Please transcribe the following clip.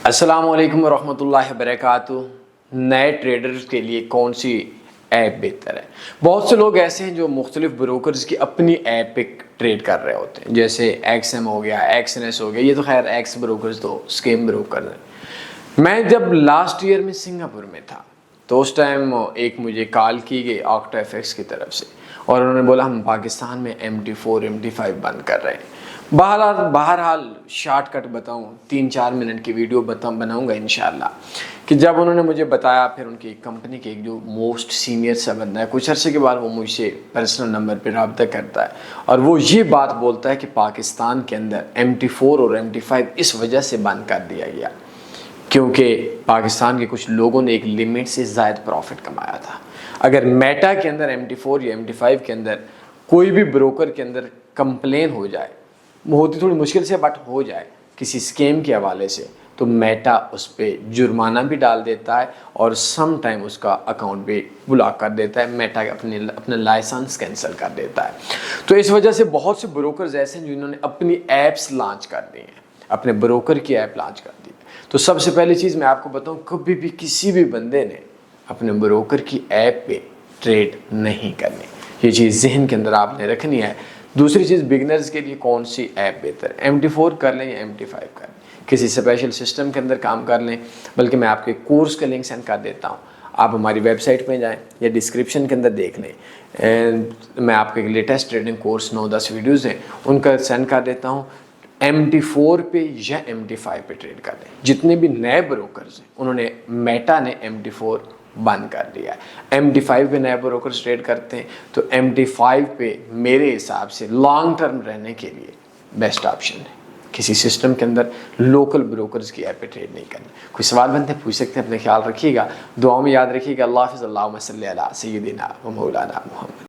अस्सलाम वालेकुम वरहमतुल्लाहि वबरकातुहू। नए ट्रेडर्स के लिए कौन सी ऐप बेहतर है? बहुत से लोग ऐसे हैं जो मुख्तलिफ ब्रोकर्स की अपनी ऐप पे ट्रेड कर रहे होते हैं, जैसे XM हो गया, XNS हो गया। ये तो खैर एक्स ब्रोकर्स तो स्कीम ब्रोकर हैं। मैं जब लास्ट ईयर में सिंगापुर में था तो उस टाइम एक मुझे कॉल की गई ऑक्टोएफएक्स की तरफ से, और उन्होंने बोला हम पाकिस्तान में MT4 MT5 बंद कर रहे हैं। बहरहाल शॉर्टकट बताऊं, 3-4 मिनट की वीडियो बनाऊंगा इंशाल्लाह। कि जब उन्होंने मुझे बताया, फिर उनकी कंपनी के एक जो मोस्ट सीनियर सा बंदा है, कुछ अर्से के बाद वो मुझसे पर्सनल नंबर पे रब्ता करता है और वो ये बात बोलता है कि पाकिस्तान के अंदर MT4 और MT5 इस वजह से बंद कर दिया गया क्योंकि पाकिस्तान के कुछ लोगों ने एक लिमिट से ज़ायद प्रॉफिट कमाया था। अगर मेटा के अंदर MT4 या MT5 के अंदर कोई भी ब्रोकर के अंदर कंप्लेन हो जाए, होती थोड़ी मुश्किल से बट हो जाए किसी स्कीम के हवाले से, तो मेटा उस पर जुर्माना भी डाल देता है और सम टाइम उसका अकाउंट भी ब्लॉक कर देता है। मेटा अपना लाइसेंस कैंसिल कर देता है। तो इस वजह से बहुत से ब्रोकर्स ऐसे हैं जिन्होंने अपनी ऐप्स लॉन्च कर दी हैं, अपने ब्रोकर की ऐप लॉन्च कर दी है। तो सबसे पहली चीज़ मैं आपको बताऊं, कभी भी किसी भी बंदे ने अपने ब्रोकर की ऐप पे ट्रेड नहीं करनी। ये चीज़ जहन के अंदर आपने रखनी है। दूसरी चीज़, बिगनर्स के लिए कौन सी ऐप बेहतर है? MT4 कर लें या MT5 कर लें? किसी स्पेशल सिस्टम के अंदर काम कर लें, बल्कि मैं आपके कोर्स का लिंक सेंड कर देता हूँ। आप हमारी वेबसाइट पे जाएं या डिस्क्रिप्शन के अंदर देख लें। मैं आपके लेटेस्ट ट्रेडिंग कोर्स 9-10 वीडियोज़ हैं उनका सेंड कर देता हूँ। MT4 पे या MT5 पे ट्रेड कर लें। जितने भी नए ब्रोकर्स हैं उन्होंने, मेटा ने MT4 बंद कर दिया है। MT5 पे नए ब्रोकर्स ट्रेड करते हैं, तो MT5 पे मेरे हिसाब से लॉन्ग टर्म रहने के लिए बेस्ट ऑप्शन है। किसी सिस्टम के अंदर लोकल ब्रोकर्स की ऐप पे ट्रेड नहीं करना। कोई सवाल बनते पूछ सकते हैं। अपने ख्याल रखिएगा, दुआओं में याद रखिएगा। अल्लाह हाफ़िज़। अल्लाहुम्मा सल्ली अला सय्यिदिना व मौलाना मुहम्मद।